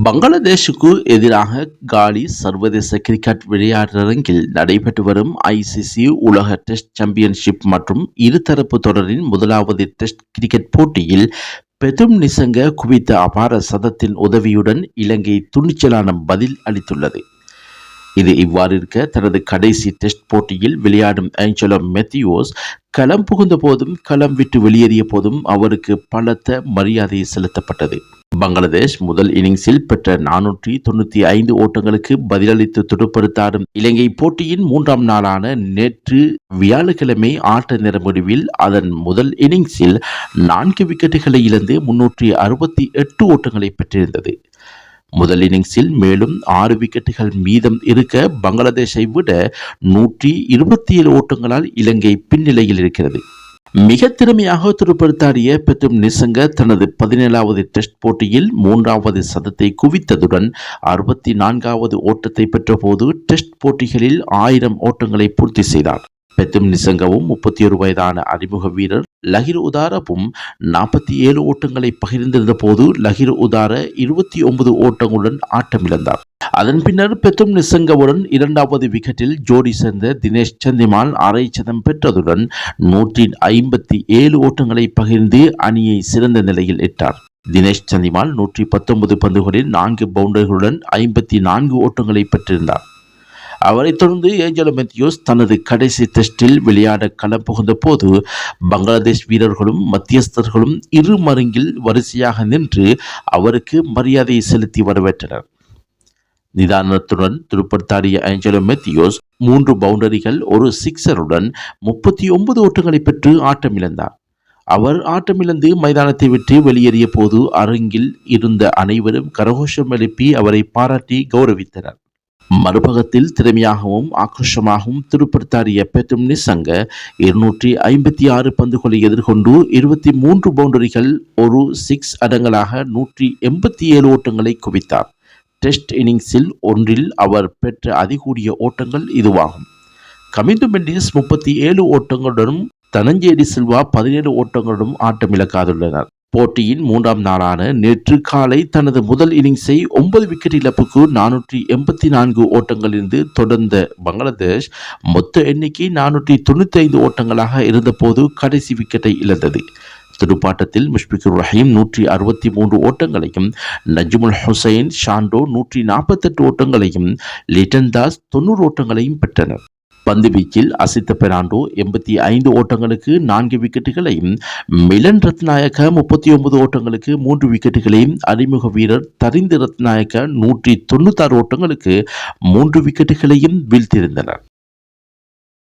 பங்களாதேஷுக்கு எதிராக காலி சர்வதேச கிரிக்கெட் விளையாட்டரங்கில் நடைபெற்று வரும் ஐசிசி உலக டெஸ்ட் சாம்பியன்ஷிப் மற்றும் இருதரப்பு தொடரின் முதலாவது டெஸ்ட் கிரிக்கெட் போட்டியில் பெதும் நிசங்க குவித்த அபார சதத்தின் உதவியுடன் இலங்கை துணிச்சலான பதில் அளித்துள்ளது. இது இவ்வாறு இருக்க, தனது கடைசி டெஸ்ட் போட்டியில் விளையாடும் ஏஞ்சலோ மெத்தியூஸ் களம் புகுந்த போதும் களம் விட்டு வெளியேறிய போதும் அவருக்கு பலத்த மரியாதை செலுத்தப்பட்டது. பங்களாதேஷ் முதல் இன்னிங்ஸில் பெற்ற 495 ஓட்டங்களுக்கு பதிலளித்து துடுப்படுத்தாடும் இலங்கை போட்டியின் 3ஆம் நாளான நேற்று வியாழக்கிழமை ஆட்ட நேர முடிவில் அதன் முதல் இன்னிங்ஸில் 4 விக்கெட்டுகளை இழந்து 368 ஓட்டங்களை பெற்றிருந்தது. முதல் இன்னிங்ஸில் மேலும் 6 விக்கெட்டுகள் மீதம் இருக்க பங்களாதேஷை விட 127 ஓட்டங்களால் இலங்கை பின்னிலையில் இருக்கிறது. மிக திறமையாக துடுப்படுத்தாடிய பெதும் நிசங்க தனது 17வது டெஸ்ட் போட்டியில் 3வது சதத்தை குவித்ததுடன் 64வது ஓட்டத்தை பெற்றபோது டெஸ்ட் போட்டிகளில் 1000 ஓட்டங்களை பூர்த்தி செய்தார். பெதும் நிசங்கவும் 31 வயதான அறிமுக வீரர் லஹிரு உதாரவும் 47 ஓட்டங்களை பகிர்ந்திருந்த போது லஹிரு உதார 29 ஓட்டங்களுடன் ஆட்டமிழந்தார். அதன் பின்னர் பெதும் நிசங்கவுடன் 2வது விக்கெட்டில் ஜோடி சேர்ந்த தினேஷ் சந்திமால் அரை சதம் பெற்றதுடன் 157 ஓட்டங்களை பகிர்ந்து அணியை சிறந்த நிலையில் இட்டார். தினேஷ் சந்திமால் 119 பந்துகளில் 4 பவுண்டரிகளுடன் 54 ஓட்டங்களை பெற்றிருந்தார். அவரைத் தொடர்ந்து ஏஞ்சலோ மெத்தியூஸ் தனது கடைசி டெஸ்டில் விளையாட களம் புகுந்த போது பங்களாதேஷ் வீரர்களும் மத்தியஸ்தர்களும் இரு மருங்கில் வரிசையாக நின்று அவருக்கு மரியாதை செலுத்தி வரவேற்றனர். நிதானத்துடன் துடுப்படுத்தாடிய ஏஞ்சலோ மெத்தியூஸ் 3 பவுண்டரிகள் ஒரு சிக்ஸருடன் 39 ஓட்டங்களை பெற்று ஆட்டமிழந்தார். அவர் ஆட்டமிழந்து மைதானத்தை விட்டு வெளியேறிய போது அரங்கில் இருந்த அனைவரும் கரகோஷம் எழுப்பி அவரை பாராட்டி கௌரவித்தனர். மறுபக்கத்தில் திறமையாகவும் ஆக்ரோஷமாகவும் துடுப்படுத்தாடிய பெதும் நிசங்க 256 பந்துகளை எதிர்கொண்டு 23 பவுண்டரிகள் ஒரு சிக்ஸ் அடங்கலாக 187 ஓட்டங்களை குவித்தார். டெஸ்ட் இன்னிங்ஸில் ஒன்றில் அவர் பெற்ற அதிகூடிய ஓட்டங்கள் இதுவாகும். கமிந்து மெண்டிஸ் 37 ஓட்டங்களுடனும் தனஞ்சேடி சில்வா 17 ஓட்டங்களுடனும் ஆட்டமிழக்காதுள்ளனர். போட்டியின் 3ஆம் நாளான நேற்று காலை தனது முதல் இன்னிங்ஸை 9 விக்கெட் இழப்புக்கு 484 ஓட்டங்களிலிருந்து தொடர்ந்த பங்களாதேஷ் மொத்த எண்ணிக்கை 495 ஓட்டங்களாக இருந்தபோது கடைசி விக்கெட்டை இழந்தது. துடுப்பாட்டத்தில் முஷ்பிகுர் ரஹீம் 163 ஓட்டங்களையும், நஜ்முல் ஹுசைன் ஷாண்டோ 148 ஓட்டங்களையும், லிட்டன் தாஸ் 90 ஓட்டங்களையும் பெற்றனர். பந்து வீச்சில் அசித்த பெர்னாண்டோ 85 ஓட்டங்களுக்கு 4 விக்கெட்டுகளையும், மிலன் ரத்நாயக்க 39 ஓட்டங்களுக்கு 3 விக்கெட்டுகளையும், அறிமுக வீரர் தரிந்து ரத்நாயக்க 196 ஓட்டங்களுக்கு 3 விக்கெட்டுகளையும் வீழ்த்தியிருந்தனர்.